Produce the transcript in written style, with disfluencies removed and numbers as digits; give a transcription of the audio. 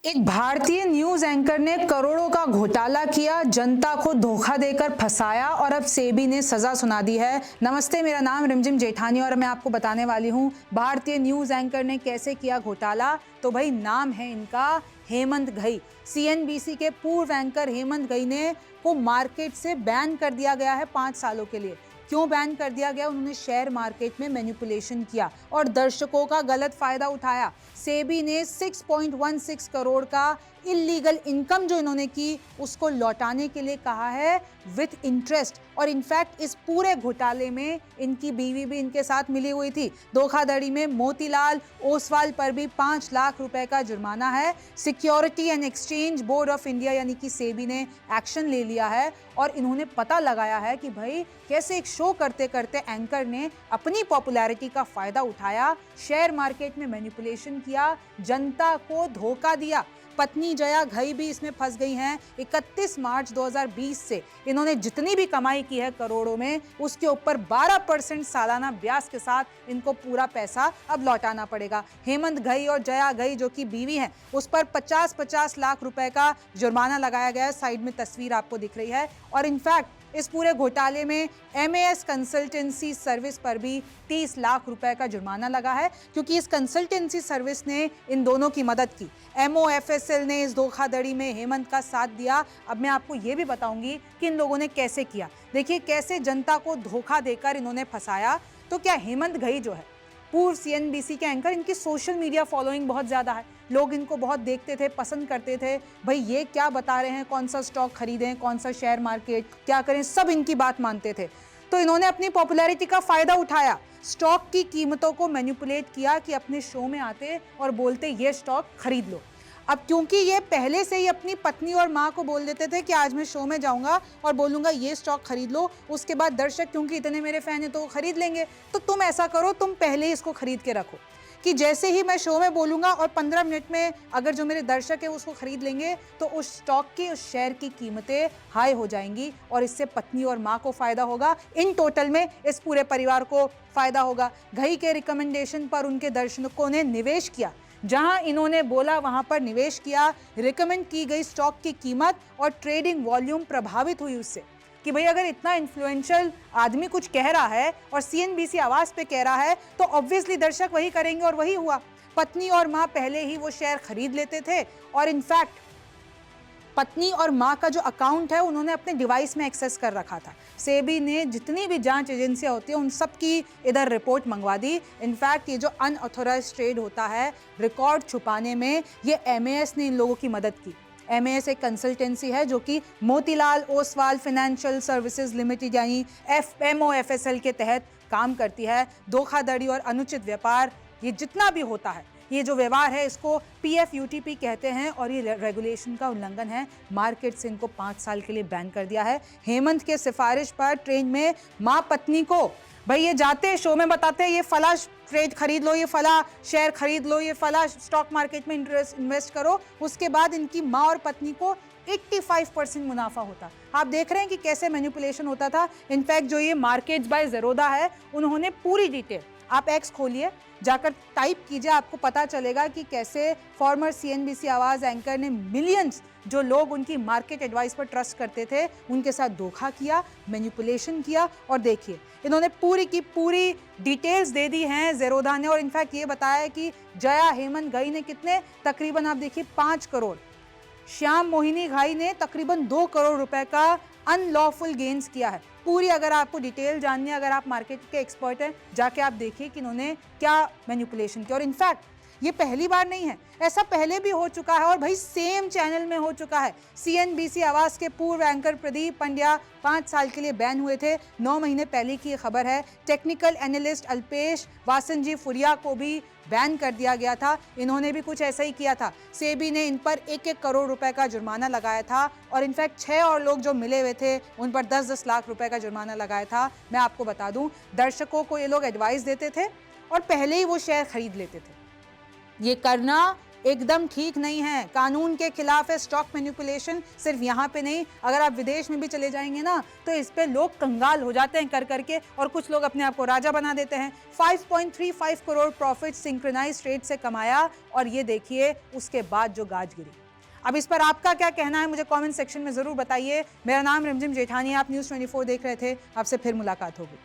एक भारतीय news anchor ने करोड़ों का घोटाला किया, जनता को धोखा देकर फंसाया और अब सेबी ने सजा सुना दी है। नमस्ते, मेरा नाम रिमझिम जेठानी और मैं आपको बताने वाली हूं भारतीय न्यूज एंकर ने कैसे किया घोटाला। तो भाई नाम है इनका हेमंत घई। सीएनबीसी के पूर्व एंकर हेमंत घई ने को मार्केट से बैन कर दिया गया है 5 सालों के लिए। क्यों बैन कर दिया गया? उन्होंने शेयर मार्केट में मैनिपुलेशन किया और दर्शकों का गलत फायदा उठाया। सेबी ने 6.16 करोड़ का इलीगल इनकम जो इन्होंने की उसको लौटाने के लिए कहा है विथ इंटरेस्ट। और इनफैक्ट इस पूरे घोटाले में इनकी बीवी भी इनके साथ मिली हुई थी। धोखाधड़ी में मोतीलाल ओसवाल पर भी 5 लाख रुपए का जुर्माना है। Security and exchange board of India यानी कि सेबी ने एक्शन ले लिया है और इन्होंने पता लगाया है कि भाई कैसे एक शो करते करते एंकर ने अपनी पॉपुलैरिटी का फायदा उठाया, शेयर मार्केट में मैनिपुलेशन किया, जनता को धोखा दिया। पत्नी जया घई भी इसमें फंस गई हैं। 31 मार्च 2020 से इन्होंने जितनी भी कमाई की है करोड़ों में, उसके ऊपर 12% सालाना ब्याज के साथ इनको पूरा पैसा अब लौटाना पड़ेगा। हेमंत घई और जया घई जो कि बीवी हैं, उस पर 50-50 लाख रुपए का जुर्माना लगाया गया है। साइड में तस्वीर आपको दिख रही है। और इनफैक्ट इस पूरे घोटाले में एमएएस कंसल्टेंसी सर्विस पर भी 30 लाख रुपए का जुर्माना लगा है, क्योंकि इस कंसल्टेंसी सर्विस ने इन दोनों की मदद की। एमओएफएसएल ने इस धोखाधड़ी में हेमंत का साथ दिया। अब मैं आपको ये भी बताऊंगी कि इन लोगों ने कैसे किया। देखिए कैसे जनता को धोखा देकर इन्होंने फंसाया। तो क्या हेमंत घई जो है पूर्व सीएनबीसी के एंकर, इनकी सोशल मीडिया फॉलोइंग बहुत ज़्यादा है, लोग इनको बहुत देखते थे, पसंद करते थे। भाई ये क्या बता रहे हैं, कौन सा स्टॉक खरीदें, कौन सा शेयर मार्केट क्या करें, सब इनकी बात मानते थे। तो इन्होंने अपनी पॉपुलैरिटी का फायदा उठाया, स्टॉक की कीमतों को मैनिपुलेट किया कि अपने शो में आते और बोलते ये स्टॉक खरीद लो। अब क्योंकि ये पहले से ही अपनी पत्नी और माँ को बोल देते थे कि आज मैं शो में जाऊंगा और बोलूंगा ये स्टॉक खरीद लो, उसके बाद दर्शक क्योंकि इतने मेरे फैन हैं तो वो खरीद लेंगे। तो तुम ऐसा करो, तुम पहले ही इसको खरीद के रखो कि जैसे ही मैं शो में बोलूंगा और 15 मिनट में अगर जो मेरे दर्शक है उसको खरीद लेंगे तो उस स्टॉक की, उस शेयर की कीमतें हाई हो जाएंगी और इससे पत्नी और माँ को फायदा होगा। इन टोटल में इस पूरे परिवार को फायदा होगा। घई के रिकमेंडेशन पर उनके दर्शकों ने निवेश किया, जहां इन्होंने बोला वहां पर निवेश किया। रिकमेंड की गई स्टॉक की कीमत और ट्रेडिंग वॉल्यूम प्रभावित हुई उससे कि भाई अगर इतना इन्फ्लुएंशियल आदमी कुछ कह रहा है और सीएनबीसी आवाज पे कह रहा है तो ऑब्वियसली दर्शक वही करेंगे और वही हुआ। पत्नी और मां पहले ही वो शेयर खरीद लेते थे और इनफैक्ट पत्नी और मां का जो अकाउंट है उन्होंने अपने डिवाइस में एक्सेस कर रखा था। सेबी ने जितनी भी जांच एजेंसियां होती है उन सब की इधर रिपोर्ट मंगवा दी। इनफैक्ट ये जो अनऑथोराइज्ड ट्रेड होता है रिकॉर्ड छुपाने में, ये एमएएस ने इन लोगों की मदद की। एमएएस एक कंसल्टेंसी है जो कि Motilal Oswal financial services limited यानी एमओएफएसएल के तहत काम करती है। धोखाधड़ी और अनुचित व्यापार ये जितना भी होता है, ये जो व्यवहार है इसको पीएफयूटीपी कहते हैं और ये रेगुलेशन का उल्लंघन है। मार्केट से इनको 5 साल के लिए बैन कर दिया है। हेमंत के सिफारिश पर ट्रेन में माँ पत्नी को भाई ये जाते शो में बताते हैं ये फला ट्रेड खरीद लो, ये फला शेयर खरीद लो, ये फला स्टॉक मार्केट में इन्वेस्ट करो। उसके बाद इनकी माँ और पत्नी को 85% मुनाफा होता। आप देख रहे हैं कि कैसे मैनिपुलेशन होता था। इनफैक्ट जो ये मार्केट्स बाय ज़ेरोधा है उन्होंने पूरी डिटेल, आप एक्स खोलिए जाकर टाइप कीजिए, आपको पता चलेगा कि कैसे फॉर्मर सीएनबीसी आवाज़ एंकर ने मिलियंस जो लोग उनकी मार्केट एडवाइस पर ट्रस्ट करते थे उनके साथ धोखा किया, मैनिपुलेशन किया। और देखिए इन्होंने पूरी की पूरी डिटेल्स दे दी हैं ज़ेरोधा ने। और इनफैक्ट ये बताया कि जया हेमंत घई ने कितने, तकरीबन आप देखिए 5 करोड़, श्याम मोहिनी घई ने तकरीबन 2 करोड़ रुपए का अनलॉफुल गेन्स किया है। पूरी अगर आपको डिटेल जाननी है, अगर आप मार्केट के एक्सपर्ट हैं, जाके आप देखिए कि इन्होंने क्या मैनिपुलेशन किया। और इनफैक्ट ये पहली बार नहीं है, ऐसा पहले भी हो चुका है और भाई सेम चैनल में हो चुका है। सीएनबीसी आवाज के पूर्व एंकर प्रदीप पंड्या 5 साल के लिए बैन हुए थे। 9 महीने पहले की खबर है। टेक्निकल एनालिस्ट अल्पेश वासनजी फुरिया को भी बैन कर दिया गया था। इन्होंने भी कुछ ऐसा ही किया था। सेबी ने इन पर 1-1 करोड़ रुपए का जुर्माना लगाया था और इनफैक्ट 6 और लोग जो मिले हुए थे उन पर 10-10 लाख रुपए का जुर्माना लगाया था। मैं आपको बता दूं, दर्शकों को ये लोग एडवाइस देते थे और पहले ही वो शेयर खरीद लेते थे। ये करना एकदम ठीक नहीं है, कानून के खिलाफ है स्टॉक मैनिपुलेशन। सिर्फ यहाँ पे नहीं, अगर आप विदेश में भी चले जाएंगे ना तो इस पे लोग कंगाल हो जाते हैं कर करके, और कुछ लोग अपने आप को राजा बना देते हैं। 5.35 करोड़ प्रॉफिट सिंक्रोनाइज ट्रेड से कमाया, और ये देखिए उसके बाद जो गाज गिरी। अब इस पर आपका क्या कहना है मुझे कमेंट सेक्शन में जरूर बताइए। मेरा नाम रिमझिम जेठानी है, आप न्यूज़ 24 देख रहे थे, आपसे फिर मुलाकात होगी।